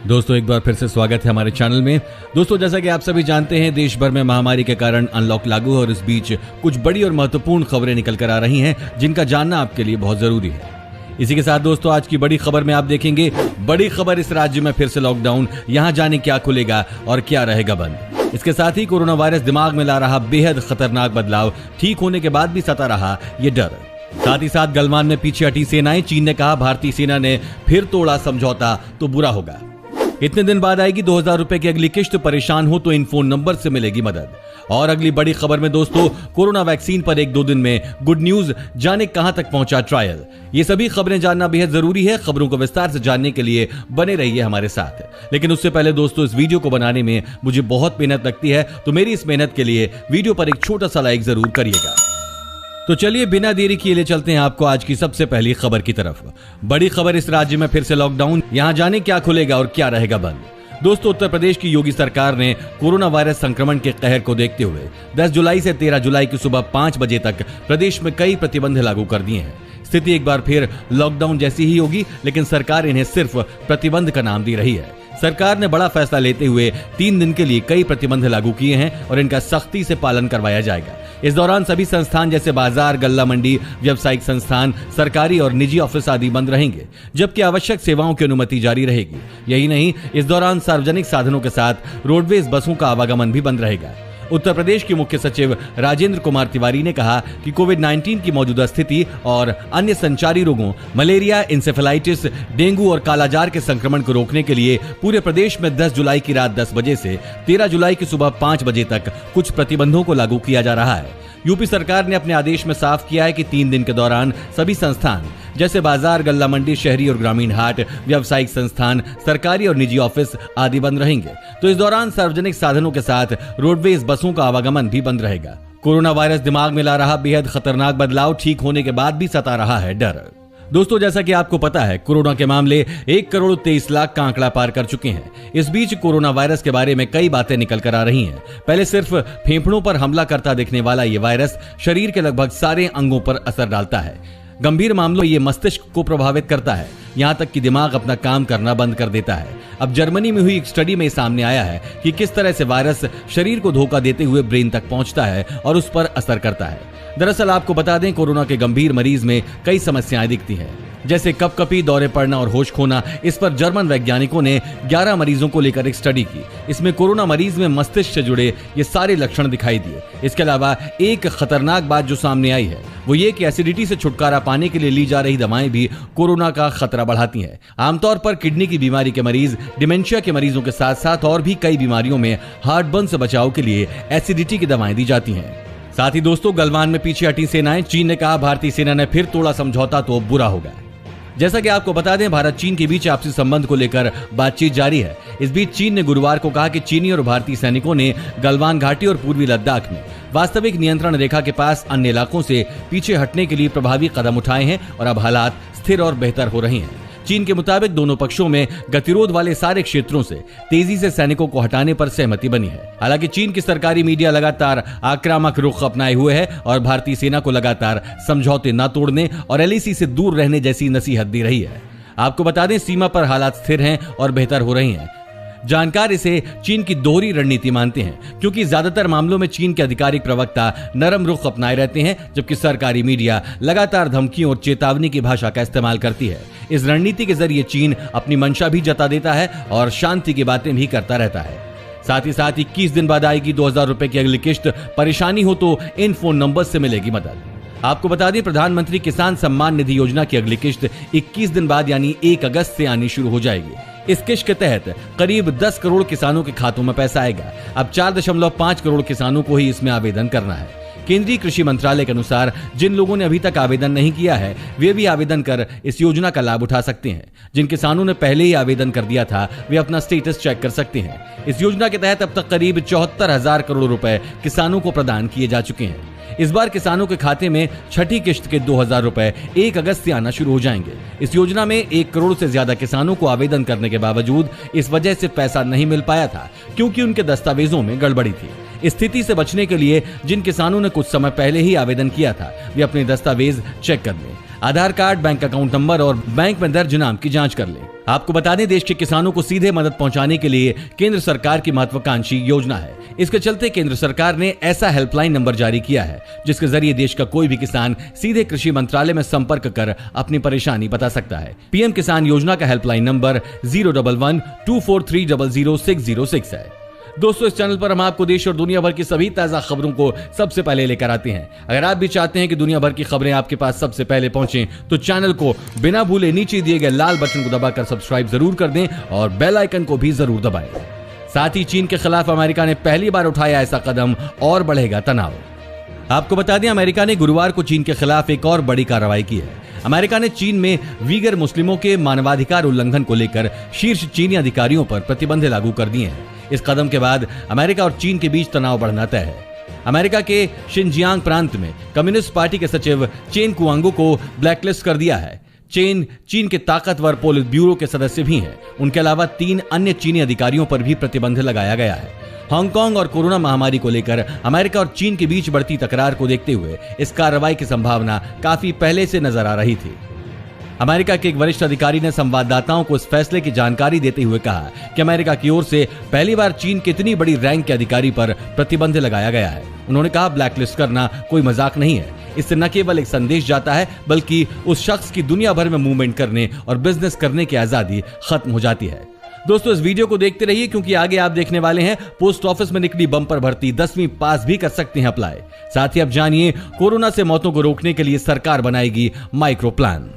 दोस्तों एक बार फिर से स्वागत है हमारे चैनल में। दोस्तों जैसा कि आप सभी जानते हैं, देश भर में महामारी के कारण अनलॉक लागू है और इस बीच कुछ बड़ी और महत्वपूर्ण खबरें निकल कर आ रही हैं जिनका जानना आपके लिए बहुत जरूरी है। इसी के साथ दोस्तों आज की बड़ी खबर में आप देखेंगे बड़ी खबर, इस राज्य में फिर से लॉकडाउन, यहाँ जाने क्या खुलेगा और क्या रहेगा बंद। इसके साथ ही कोरोना वायरस दिमाग में ला रहा बेहद खतरनाक बदलाव, ठीक होने के बाद भी सता रहा ये डर। साथ ही साथ गलवान में पीछे हटी सेनाएं, चीन ने कहा भारतीय सेना ने फिर तोड़ा समझौता तो बुरा होगा। इतने दिन बाद आएगी 2000 रुपए की अगली किश्त, परेशान हो तो इन फोन नंबर से मिलेगी मदद। और अगली बड़ी खबर में दोस्तों कोरोना वैक्सीन पर 1-2 दिन में गुड न्यूज, जाने कहां तक पहुंचा ट्रायल। ये सभी खबरें जानना बेहद जरूरी है। खबरों को विस्तार से जानने के लिए बने रहिए हमारे साथ। लेकिन उससे पहले दोस्तों इस वीडियो को बनाने में मुझे बहुत मेहनत लगती है, तो मेरी इस मेहनत के लिए वीडियो पर एक छोटा सा लाइक जरूर करिएगा। तो चलिए बिना देरी किए ले चलते हैं आपको आज की सबसे पहली खबर की तरफ। बड़ी खबर, इस राज्य में फिर से लॉकडाउन, यहां जाने क्या खुलेगा और क्या रहेगा बंद। दोस्तों उत्तर प्रदेश की योगी सरकार ने कोरोना वायरस संक्रमण के कहर को देखते हुए 10 जुलाई से 13 जुलाई की सुबह 5 बजे तक प्रदेश में कई प्रतिबंध लागू कर दिए हैं। स्थिति एक बार फिर लॉकडाउन जैसी ही होगी, लेकिन सरकार इन्हें सिर्फ प्रतिबंध का नाम दे रही है। सरकार ने बड़ा फैसला लेते हुए 3 दिन के लिए कई प्रतिबंध लागू किए हैं और इनका सख्ती से पालन करवाया जाएगा। इस दौरान सभी संस्थान जैसे बाजार, गल्ला मंडी, व्यावसायिक संस्थान, सरकारी और निजी ऑफिस आदि बंद रहेंगे, जबकि आवश्यक सेवाओं की अनुमति जारी रहेगी। यही नहीं, इस दौरान सार्वजनिक साधनों के साथ रोडवेज बसों का आवागमन भी बंद रहेगा। उत्तर प्रदेश के मुख्य सचिव राजेंद्र कुमार तिवारी ने कहा कि कोविड-19 की मौजूदा स्थिति और अन्य संचारी रोगों, मलेरिया, इंसेफेलाइटिस, डेंगू और कालाजार के संक्रमण को रोकने के लिए पूरे प्रदेश में 10 जुलाई की रात 10 बजे से 13 जुलाई की सुबह 5 बजे तक कुछ प्रतिबंधों को लागू किया जा रहा है। यूपी सरकार ने अपने आदेश में साफ किया है कि 3 दिन के दौरान सभी संस्थान जैसे बाजार, गल्ला मंडी, शहरी और ग्रामीण हाट, व्यावसायिक संस्थान, सरकारी और निजी ऑफिस आदि बंद रहेंगे। तो इस दौरान सार्वजनिक साधनों के साथ रोडवेज बसों का आवागमन भी बंद रहेगा। कोरोना वायरस दिमाग में ला रहा बेहद खतरनाक बदलाव, ठीक होने के बाद भी सता रहा है डर। दोस्तों जैसा कि आपको पता है, कोरोना के मामले 1,23,00,000 का आंकड़ा पार कर चुके हैं। इस बीच कोरोना वायरस के बारे में कई बातें निकल कर आ रही हैं। पहले सिर्फ फेफड़ों पर हमला करता दिखने वाला ये वायरस शरीर के लगभग सारे अंगों पर असर डालता है। गंभीर मामलों में ये मस्तिष्क को प्रभावित करता है, यहाँ तक कि दिमाग अपना काम करना बंद कर देता है। अब जर्मनी में हुई एक स्टडी में सामने आया है कि किस तरह से वायरस शरीर को धोखा देते हुए ब्रेन तक पहुंचता है और उस पर असर करता है। दरअसल आपको बता दें, कोरोना के गंभीर मरीज में कई समस्याएं दिखती हैं, जैसे कपकपी, दौरे पड़ना और होश खोना। इस पर जर्मन वैज्ञानिकों ने 11 मरीजों को लेकर एक स्टडी की। इसमें कोरोना मरीज में मस्तिष्क से जुड़े ये सारे लक्षण दिखाई दिए। इसके अलावा एक खतरनाक बात जो सामने आई है वो ये कि एसिडिटी से छुटकारा पाने के लिए ली जा रही दवाएं भी कोरोना का खतरा बढ़ाती हैं। आमतौर पर किडनी की बीमारी के मरीज, डिमेंशिया के मरीजों के साथ साथ और भी कई बीमारियों में हार्टबर्न से बचाव के लिए एसिडिटी की दवाएं दी जाती हैं। साथ ही दोस्तों गलवान में पीछे हटी सेनाएं, चीन ने कहा भारतीय सेना ने फिर तोड़ा समझौता तो बुरा होगा। जैसा कि आपको बता दें, भारत चीन के बीच आपसी संबंध को लेकर बातचीत जारी है। इस बीच चीन ने गुरुवार को कहा कि चीनी और भारतीय सैनिकों ने गलवान घाटी और पूर्वी लद्दाख में वास्तविक नियंत्रण रेखा के पास अन्य इलाकों से पीछे हटने के लिए प्रभावी कदम उठाए हैं और अब हालात स्थिर और बेहतर हो रहे हैं। चीन के मुताबिक दोनों पक्षों में गतिरोध वाले सारे क्षेत्रों से तेजी से सैनिकों को हटाने पर सहमति बनी है। हालांकि चीन की सरकारी मीडिया लगातार आक्रामक रुख अपनाए हुए है और भारतीय सेना को लगातार समझौते न तोड़ने और एलएसी से दूर रहने जैसी नसीहत दी रही है। आपको बता दें, सीमा पर हालात स्थिर हैं और बेहतर हो रही हैं। जानकार इसे चीन की दोहरी रणनीति मानते हैं, क्योंकि ज्यादातर मामलों में चीन के आधिकारिक प्रवक्ता नरम रुख अपनाए रहते हैं, जबकि सरकारी मीडिया लगातार धमकियों और चेतावनी की भाषा का इस्तेमाल करती है। इस रणनीति के जरिए चीन अपनी मंशा भी जता देता है और शांति की बातें भी करता रहता है। साथ ही साथ 21 दिन बाद आएगी 2000 रुपए की अगली किश्त, परेशानी हो तो इन फोन नंबर से मिलेगी मदद। आपको बता दें, प्रधानमंत्री किसान सम्मान निधि योजना की अगली किश्त 21 दिन बाद यानी 1 अगस्त से आनी शुरू हो जाएगी। इस किश्त के तहत करीब 10 करोड़ किसानों के खातों में पैसा आएगा। अब 4.5 करोड़ किसानों को ही इसमें आवेदन करना है। केंद्रीय कृषि मंत्रालय के अनुसार जिन लोगों ने अभी तक आवेदन नहीं किया है वे भी आवेदन कर इस योजना का लाभ उठा सकते हैं। जिन किसानों ने पहले ही आवेदन कर दिया था वे अपना स्टेटस चेक कर सकते हैं। इस योजना के तहत अब तक करीब 74,000 करोड़ रुपए किसानों को प्रदान किए जा चुके हैं। इस बार किसानों के खाते में छठी किश्त के 2000 रुपए 1 अगस्त से आना शुरू हो जाएंगे। इस योजना में 1 करोड़ से ज्यादा किसानों को आवेदन करने के बावजूद इस वजह से पैसा नहीं मिल पाया था क्योंकि उनके दस्तावेजों में गड़बड़ी थी। इस स्थिति से बचने के लिए जिन किसानों ने कुछ समय पहले ही आवेदन किया था वे अपने दस्तावेज चेक कर लें। आधार कार्ड, बैंक अकाउंट नंबर और बैंक में दर्ज नाम की जांच कर लें। आपको बता दें, देश के किसानों को सीधे मदद पहुंचाने के लिए केंद्र सरकार की महत्वाकांक्षी योजना है। इसके चलते केंद्र सरकार ने ऐसा हेल्पलाइन नंबर जारी किया है जिसके जरिए देश का कोई भी किसान सीधे कृषि मंत्रालय में संपर्क कर अपनी परेशानी बता सकता है। पीएम किसान योजना का हेल्पलाइन नंबर 011-243-00606 है। दोस्तों, इस चैनल पर हम आपको देश और दुनिया भर की सभी ताजा खबरों को सबसे पहले लेकर आते हैं। अगर आप भी चाहते हैं कि दुनिया भर की खबरें आपके पास सबसे पहले पहुंचें, तो चैनल को बिना भूले नीचे दिए गए लाल बटन को दबाकर सब्सक्राइब जरूर कर दें और बेल आइकन को भी जरूर दबाएं। साथ ही चीन के खिलाफ अमेरिका ने पहली बार उठाया ऐसा कदम और बढ़ेगा तनाव। आपको बता दें, अमेरिका ने गुरुवार को चीन के खिलाफ एक और बड़ी कार्रवाई की है। अमेरिका ने चीन में वीगर मुस्लिमों के मानवाधिकार उल्लंघन को लेकर शीर्ष चीनी अधिकारियों पर प्रतिबंध लागू कर दिए हैं। इस कदम के बाद अमेरिका और चीन के बीच तनाव बढ़ना तय है। अमेरिका के शिनजियांग प्रांत में कम्युनिस्ट पार्टी के सचिव चेन कुआंगो को ब्लैकलिस्ट कर दिया है। चीन के ताकतवर पोलित ब्यूरो के सदस्य भी हैं। उनके अलावा 3 अन्य चीनी अधिकारियों पर भी प्रतिबंध लगाया गया है। हांगकांग और कोरोना महामारी को लेकर अमेरिका और चीन के बीच बढ़ती तकरार को देखते हुए इस कार्रवाई की संभावना काफी पहले से नजर आ रही थी। अमेरिका के एक वरिष्ठ अधिकारी ने संवाददाताओं को इस फैसले की जानकारी देते हुए कहा कि अमेरिका की ओर से पहली बार चीन के इतनी बड़ी रैंक के अधिकारी पर प्रतिबंध लगाया गया है। उन्होंने कहा, ब्लैकलिस्ट करना कोई मजाक नहीं है। इससे न केवल एक संदेश जाता है बल्कि उस शख्स की दुनिया भर में मूवमेंट करने और बिजनेस करने की आजादी खत्म हो जाती है। दोस्तों, इस वीडियो को देखते रहिए क्योंकि आगे आप देखने वाले हैं पोस्ट ऑफिस में निकली बम्पर भर्ती 10वीं पास भी कर सकते हैं अप्लाई। साथ ही अब जानिए कोरोना से मौतों को रोकने के लिए सरकार बनाएगी माइक्रो प्लान।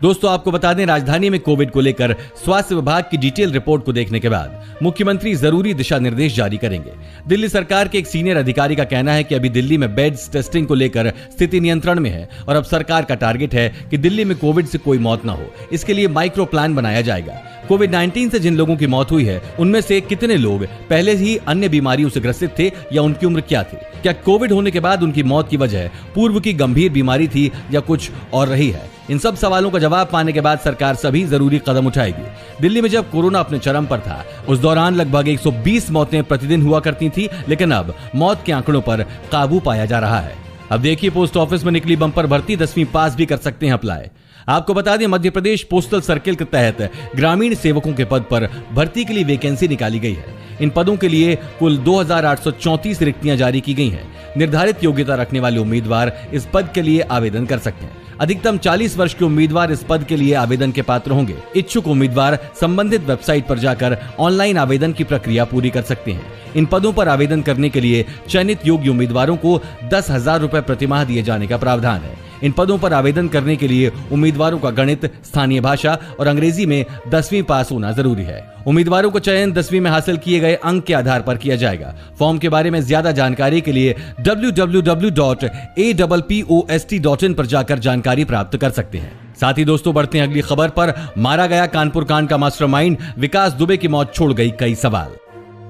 दोस्तों, आपको बता दें, राजधानी में कोविड को लेकर स्वास्थ्य विभाग की डिटेल रिपोर्ट को देखने के बाद मुख्यमंत्री जरूरी दिशा निर्देश जारी करेंगे। दिल्ली सरकार के एक सीनियर अधिकारी का कहना है कि अभी दिल्ली में बेड्स टेस्टिंग को लेकर स्थिति नियंत्रण में है और अब सरकार का टारगेट है कि दिल्ली में कोविड से कोई मौत न हो। इसके लिए माइक्रो प्लान बनाया जाएगा। कोविड-19 से जिन लोगों की मौत हुई है उनमें से कितने लोग पहले ही अन्य बीमारियों से ग्रसित थे या उनकी उम्र क्या थी? क्या कोविड होने के बाद उनकी मौत की वजह पूर्व की गंभीर बीमारी थी या कुछ और रही है? इन सब सवालों का जवाब पाने के बाद सरकार सभी जरूरी कदम उठाएगी। दिल्ली में जब कोरोना अपने चरम पर था उस दौरान लगभग 120 मौतें प्रतिदिन हुआ करती थी, लेकिन अब मौत के आंकड़ों पर काबू पाया जा रहा है। अब देखिए, पोस्ट ऑफिस में निकली बम्पर भर्ती 10वीं पास भी कर सकते हैं अप्लाई। आपको बता दें, मध्य प्रदेश पोस्टल सर्किल के तहत ग्रामीण सेवकों के पद पर भर्ती के लिए वैकेंसी निकाली गई है। इन पदों के लिए कुल 2834 रिक्तियां जारी की गई हैं। निर्धारित योग्यता रखने वाले उम्मीदवार इस पद के लिए आवेदन कर सकते हैं। अधिकतम 40 वर्ष के उम्मीदवार इस पद के लिए आवेदन के पात्र होंगे। इच्छुक उम्मीदवार संबंधित वेबसाइट पर जाकर ऑनलाइन आवेदन की प्रक्रिया पूरी कर सकते हैं। इन पदों पर आवेदन करने के लिए चयनित योग्य उम्मीदवारों को 10,000 रुपए प्रतिमाह दिए जाने का प्रावधान है। इन पदों पर आवेदन करने के लिए उम्मीदवारों का गणित, स्थानीय भाषा और अंग्रेजी में 10वीं पास होना जरूरी है। उम्मीदवारों को चयन 10वीं में हासिल किए गए अंक के आधार पर किया जाएगा। फॉर्म के बारे में ज्यादा जानकारी के लिए www.apppost.in पर जाकर जानकारी प्राप्त कर सकते हैं। साथ ही दोस्तों, बढ़ते हैं अगली खबर पर। मारा गया कानपुर कांड का मास्टरमाइंड विकास दुबे की मौत छोड़ गई कई सवाल।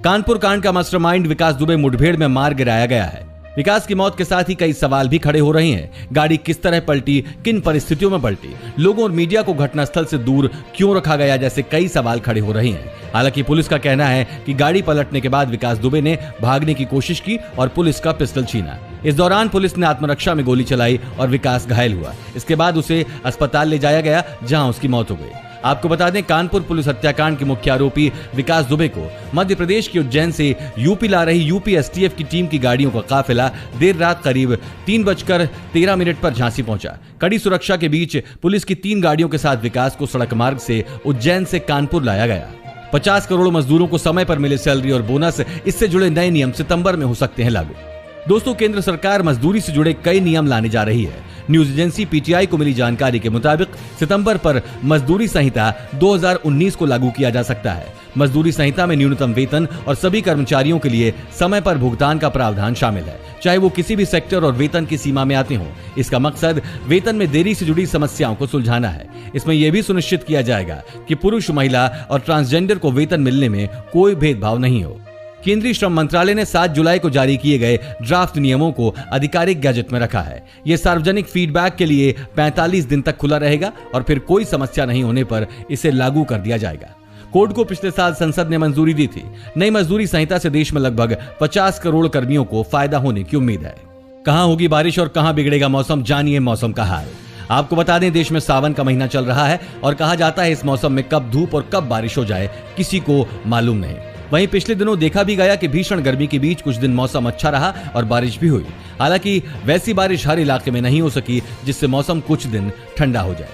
कानपुर कांड का मास्टरमाइंड विकास दुबे मुठभेड़ में मार गिराया गया है। विकास की मौत के साथ ही कई सवाल भी खड़े हो रहे हैं। गाड़ी किस तरह पलटी, किन परिस्थितियों में पलटी, लोगों और मीडिया को घटनास्थल से दूर क्यों रखा गया, जैसे कई सवाल खड़े हो रहे हैं। हालांकि पुलिस का कहना है कि गाड़ी पलटने के बाद विकास दुबे ने भागने की कोशिश की और पुलिस का पिस्टल छीना। इस दौरान पुलिस ने आत्मरक्षा में गोली चलाई और विकास घायल हुआ। इसके बाद उसे अस्पताल ले जाया गया जहां उसकी मौत हो गई। आपको बता दें, कानपुर पुलिस हत्याकांड के मुख्य आरोपी विकास दुबे को मध्य प्रदेश के उज्जैन से यूपी ला रही यूपी एसटीएफ की टीम की गाड़ियों का काफिला देर रात करीब 3:13 पर झांसी पहुंचा। कड़ी सुरक्षा के बीच पुलिस की 3 गाड़ियों के साथ विकास को सड़क मार्ग से उज्जैन से कानपुर लाया गया। 50 करोड़ मजदूरों को समय पर मिले सैलरी और बोनस, इससे जुड़े नए नियम सितंबर में हो सकते हैं लागू। दोस्तों, केंद्र सरकार मजदूरी से जुड़े कई नियम लाने जा रही है। न्यूज एजेंसी पीटीआई को मिली जानकारी के मुताबिक सितंबर पर मजदूरी संहिता 2019 को लागू किया जा सकता है। मजदूरी संहिता में न्यूनतम वेतन और सभी कर्मचारियों के लिए समय पर भुगतान का प्रावधान शामिल है, चाहे वो किसी भी सेक्टर और वेतन की सीमा में आते हों। इसका मकसद वेतन में देरी से जुड़ी समस्याओं को सुलझाना है। इसमें यह भी सुनिश्चित किया जाएगा कि पुरुष, महिला और ट्रांसजेंडर को वेतन मिलने में कोई भेदभाव नहीं हो। केंद्रीय श्रम मंत्रालय ने 7 जुलाई को जारी किए गए ड्राफ्ट नियमों को आधिकारिक गैजेट में रखा है। यह सार्वजनिक फीडबैक के लिए 45 दिन तक खुला रहेगा और फिर कोई समस्या नहीं होने पर इसे लागू कर दिया जाएगा। कोड को पिछले साल संसद ने मंजूरी दी थी। नई मजदूरी संहिता से देश में लगभग 50 करोड़ कर्मियों को फायदा होने की उम्मीद है। कहां होगी बारिश और कहां बिगड़ेगा मौसम, जानिए मौसम का हाल। आपको बता दें, देश में सावन का महीना चल रहा है और कहा जाता है इस मौसम में कब धूप और कब बारिश हो जाए किसी को मालूम नहीं। वहीं पिछले दिनों देखा भी गया कि भीषण गर्मी के बीच कुछ दिन मौसम अच्छा रहा और बारिश भी हुई। हालांकि वैसी बारिश हर इलाके में नहीं हो सकी जिससे मौसम कुछ दिन ठंडा हो जाए।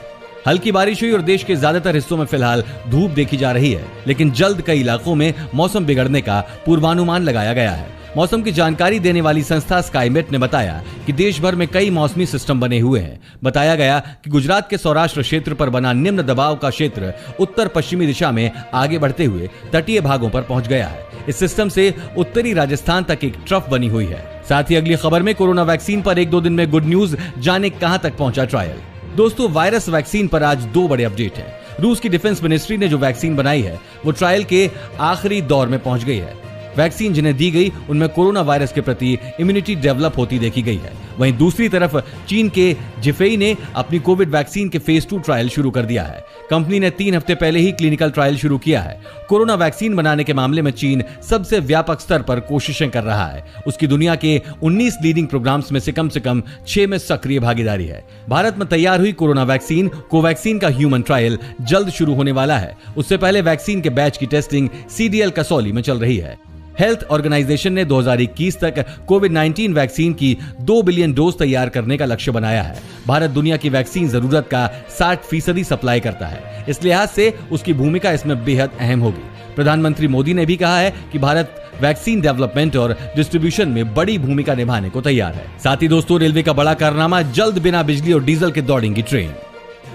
हल्की बारिश हुई और देश के ज्यादातर हिस्सों में फिलहाल धूप देखी जा रही है, लेकिन जल्द कई इलाकों में मौसम बिगड़ने का पूर्वानुमान लगाया गया है। मौसम की जानकारी देने वाली संस्था स्काईमेट ने बताया कि देश भर में कई मौसमी सिस्टम बने हुए हैं। बताया गया कि गुजरात के सौराष्ट्र क्षेत्र पर बना निम्न दबाव का क्षेत्र उत्तर पश्चिमी दिशा में आगे बढ़ते हुए तटीय भागों पर पहुंच गया है। इस सिस्टम से उत्तरी राजस्थान तक एक ट्रफ बनी हुई है। साथ ही अगली खबर में कोरोना वैक्सीन पर 1-2 दिन में गुड न्यूज, जाने कहां तक पहुंचा ट्रायल। दोस्तों, वायरस वैक्सीन पर आज 2 बड़े अपडेट हैं। रूस की डिफेंस मिनिस्ट्री ने जो वैक्सीन बनाई है वो ट्रायल के आखिरी दौर में पहुंच गई है। वैक्सीन जिन्हें दी गई उनमें कोरोना वायरस के प्रति इम्यूनिटी डेवलप होती देखी गई है। वहीं दूसरी तरफ चीन के जिफेई ने अपनी कोविड वैक्सीन के फेज 2 ट्रायल शुरू कर दिया है। कंपनी ने 3 हफ्ते पहले ही क्लिनिकल ट्रायल शुरू किया है। कोरोना वैक्सीन बनाने के मामले में चीन सबसे व्यापक स्तर पर कोशिशें कर रहा है। उसकी दुनिया के 19 लीडिंग प्रोग्राम्स में से कम 6 में सक्रिय भागीदारी है। भारत में तैयार हुई कोरोना वैक्सीन कोवैक्सीन का ह्यूमन ट्रायल जल्द शुरू होने वाला है। उससे पहले वैक्सीन के बैच की टेस्टिंग CDL कसौली में चल रही है। हेल्थ ऑर्गेनाइजेशन ने 2021 तक कोविड-19 वैक्सीन की 2 बिलियन डोज तैयार करने का लक्ष्य बनाया है। भारत दुनिया की वैक्सीन जरूरत का 60% सप्लाई करता है। इस लिहाज से उसकी भूमिका इसमें बेहद अहम होगी। प्रधानमंत्री मोदी ने भी कहा है कि भारत वैक्सीन डेवलपमेंट और डिस्ट्रीब्यूशन में बड़ी भूमिका निभाने को तैयार है। साथ ही दोस्तों, रेलवे का बड़ा कारनामा, जल्द बिना बिजली और डीजल के दौड़ेंगी ट्रेन।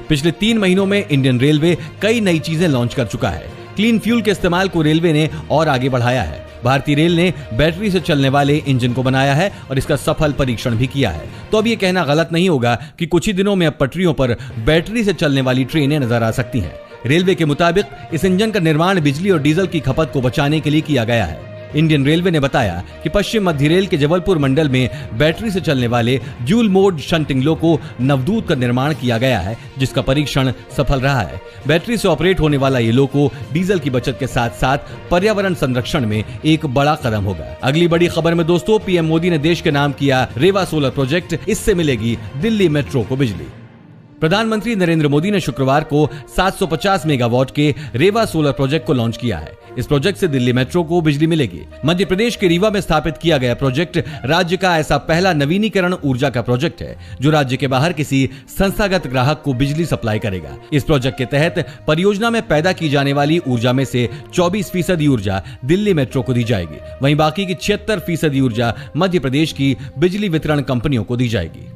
पिछले 3 महीनों में इंडियन रेलवे कई नई चीजें लॉन्च कर चुका है। क्लीन फ्यूल के इस्तेमाल को रेलवे ने और आगे बढ़ाया है। भारतीय रेल ने बैटरी से चलने वाले इंजन को बनाया है और इसका सफल परीक्षण भी किया है। तो अब ये कहना गलत नहीं होगा कि कुछ ही दिनों में अब पटरियों पर बैटरी से चलने वाली ट्रेनें नजर आ सकती हैं। रेलवे के मुताबिक इस इंजन का निर्माण बिजली और डीजल की खपत को बचाने के लिए किया गया है। इंडियन रेलवे ने बताया कि पश्चिम मध्य रेल के जबलपुर मंडल में बैटरी से चलने वाले ड्यूल मोड शंटिंग लोको नवदूत का निर्माण किया गया है, जिसका परीक्षण सफल रहा है। बैटरी से ऑपरेट होने वाला ये लोको डीजल की बचत के साथ साथ पर्यावरण संरक्षण में एक बड़ा कदम होगा। अगली बड़ी खबर में दोस्तों, पीएम मोदी ने देश के नाम किया रेवा सोलर प्रोजेक्ट। इससे मिलेगी दिल्ली मेट्रो को बिजली। प्रधानमंत्री नरेंद्र मोदी ने शुक्रवार को 750 मेगावाट के रेवा सोलर प्रोजेक्ट को लॉन्च किया है। इस प्रोजेक्ट से दिल्ली मेट्रो को बिजली मिलेगी। मध्य प्रदेश के रीवा में स्थापित किया गया प्रोजेक्ट राज्य का ऐसा पहला नवीनीकरण ऊर्जा का प्रोजेक्ट है जो राज्य के बाहर किसी संस्थागत ग्राहक को बिजली सप्लाई करेगा। इस प्रोजेक्ट के तहत परियोजना में पैदा की जाने वाली ऊर्जा में से 24% ऊर्जा दिल्ली मेट्रो को दी जाएगी। वहीं बाकी की 76% ऊर्जा मध्य प्रदेश की बिजली वितरण कंपनियों को दी जाएगी।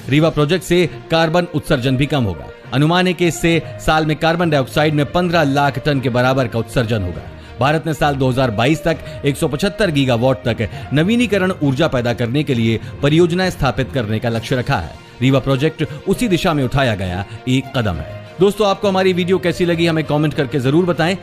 रीवा प्रोजेक्ट से कार्बन उत्सर्जन भी कम होगा। अनुमान है कि इससे साल में कार्बन डाइऑक्साइड में 15 लाख टन के बराबर का उत्सर्जन होगा। भारत ने साल 2022 तक 175 गीगावाट तक नवीनीकरण ऊर्जा पैदा करने के लिए परियोजनाएं स्थापित करने का लक्ष्य रखा है। रीवा प्रोजेक्ट उसी दिशा में उठाया गया एक कदम है। दोस्तों, आपको हमारी वीडियो कैसी लगी हमें कमेंट करके जरूर बताएं।